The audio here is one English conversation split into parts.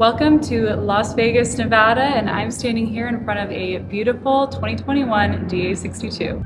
Welcome to Las Vegas, Nevada, and I'm standing here in front of a beautiful 2021 DA62.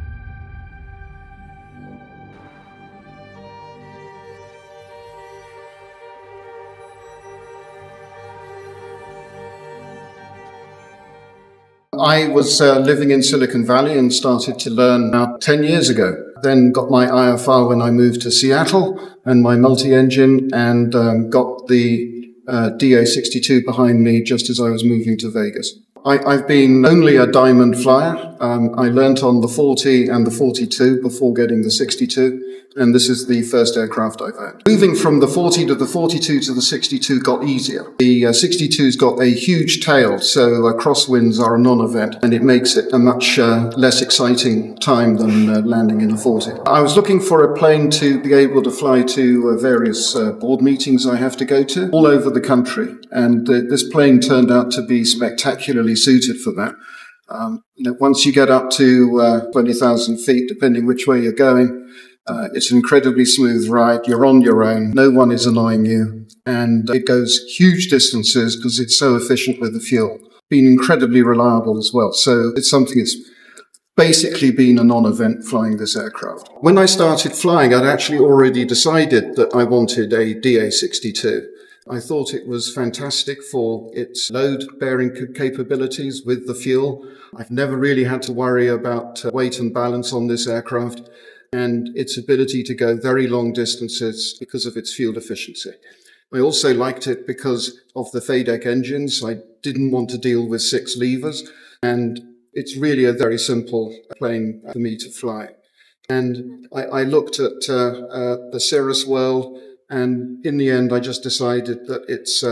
I was living in Silicon Valley and started to learn about 10 years ago. Then got my IFR when I moved to Seattle and my multi-engine, and got the DA62 behind me just as I was moving to Vegas. I've been only a diamond flyer. I learnt on the 40 and the 42 before getting the 62, and this is the first aircraft I've had. Moving from the 40 to the 42 to the 62 got easier. The 62's got a huge tail, so crosswinds are a non-event, and it makes it a much less exciting time than landing in a 40. I was looking for a plane to be able to fly to various board meetings I have to go to all over the country, and this plane turned out to be spectacularly suited for that. Once you get up to 20,000 feet, depending which way you're going, it's an incredibly smooth ride. You're on your own. No one is annoying you. And it goes huge distances because it's so efficient with the fuel. Been incredibly reliable as well. So it's something that's basically been a non-event flying this aircraft. When I started flying, I'd actually already decided that I wanted a DA62. I thought it was fantastic for its load-bearing capabilities with the fuel. I've never really had to worry about weight and balance on this aircraft, and its ability to go very long distances because of its fuel efficiency. I also liked it because of the FADEC engines. I didn't want to deal with 6 levers, and it's really a very simple plane for me to fly. And I looked at the Cirrus world, and in the end, I just decided that its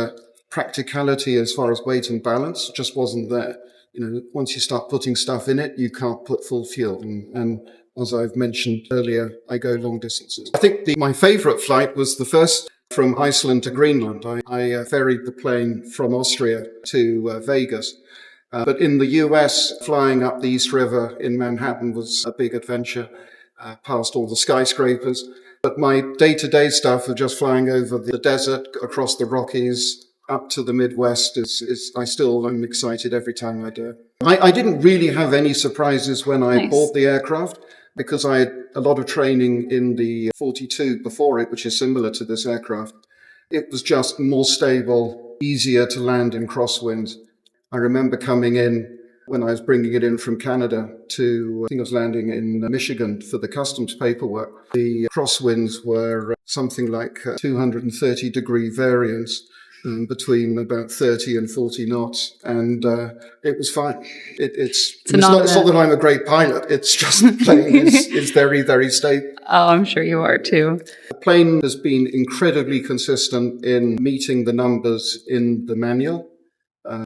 practicality as far as weight and balance just wasn't there. Once you start putting stuff in it, you can't put full fuel. And as I've mentioned earlier, I go long distances. I think my favorite flight was the first from Iceland to Greenland. I ferried the plane from Austria to Vegas. But in the US, flying up the East River in Manhattan was a big adventure, past all the skyscrapers. But my day-to-day stuff of just flying over the desert, across the Rockies, up to the Midwest, I still am excited every time I do it. I didn't really have any surprises when I bought the aircraft, because I had a lot of training in the 42 before it, which is similar to this aircraft. It was just more stable, easier to land in crosswinds. I remember coming in when I was bringing it in from Canada I think I was landing in Michigan for the customs paperwork. The crosswinds were something like 230 degree variance between about 30 and 40 knots. And it was fine. It's not that I'm a great pilot. It's just the plane is very, very stable. Oh, I'm sure you are too. The plane has been incredibly consistent in meeting the numbers in the manual.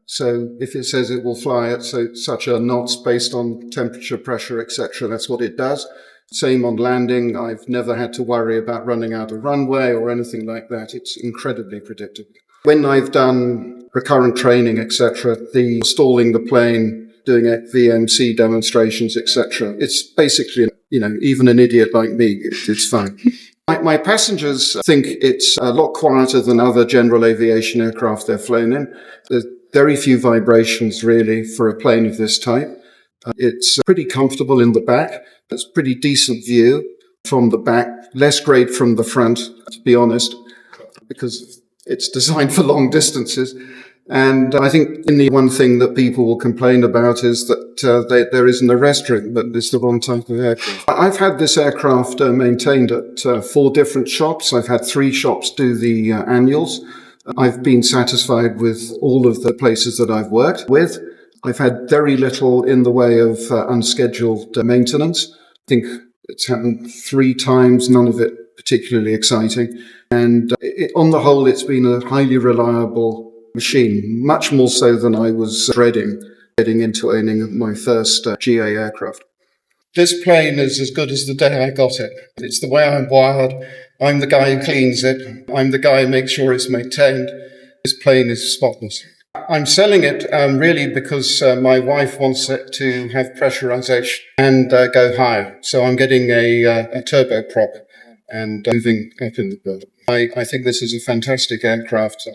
So if it says it will fly at such a knots based on temperature, pressure, etc., that's what it does. Same on landing. I've never had to worry about running out of runway or anything like that. It's incredibly predictable. When I've done recurrent training, etc., the stalling the plane, doing VMC demonstrations, etc., it's basically, even an idiot like me, it's fine. My passengers think it's a lot quieter than other general aviation aircraft they've flown in. There's very few vibrations, really, for a plane of this type. It's pretty comfortable in the back. It's pretty decent view from the back. Less great from the front, to be honest, because it's designed for long distances. And I think the one thing that people will complain about is that there isn't a restroom, but it's the wrong type of aircraft. I've had this aircraft maintained at 4 different shops. I've had 3 shops do the annuals. I've been satisfied with all of the places that I've worked with. I've had very little in the way of unscheduled maintenance. I think it's happened 3 times, none of it particularly exciting. And on the whole, it's been a highly reliable machine, much more so than I was dreading getting into owning my first GA aircraft. This plane is as good as the day I got it. It's the way I'm wired. I'm the guy who cleans it. I'm the guy who makes sure it's maintained. This plane is spotless. I'm selling it really because my wife wants it to have pressurization and go higher. So I'm getting a turboprop and moving up in the build. I think this is a fantastic aircraft.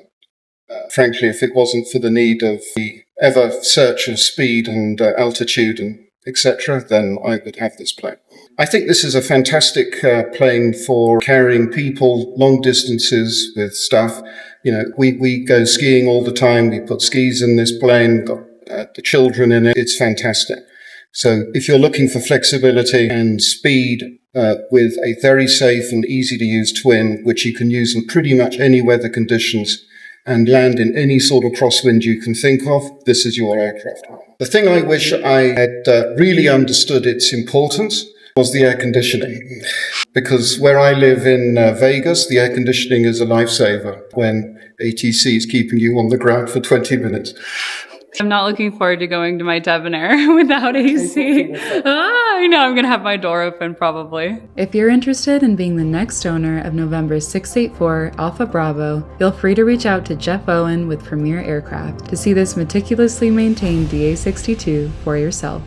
Frankly, if it wasn't for the need of the ever search of speed and altitude and etc., then I would have this plane. I think this is a fantastic plane for carrying people long distances with stuff. You know, we go skiing all the time. We put skis in this plane, got the children in it. It's fantastic. So if you're looking for flexibility and speed with a very safe and easy to use twin, which you can use in pretty much any weather conditions and land in any sort of crosswind you can think of, this is your aircraft. The thing I wish I had really understood its importance was the air conditioning. Because where I live in Vegas, the air conditioning is a lifesaver when ATC is keeping you on the ground for 20 minutes. I'm not looking forward to going to my Debonair without AC. I know I'm going to have my door open probably. If you're interested in being the next owner of November 684 Alpha Bravo, feel free to reach out to Jeff Owen with Premier Aircraft to see this meticulously maintained DA62 for yourself.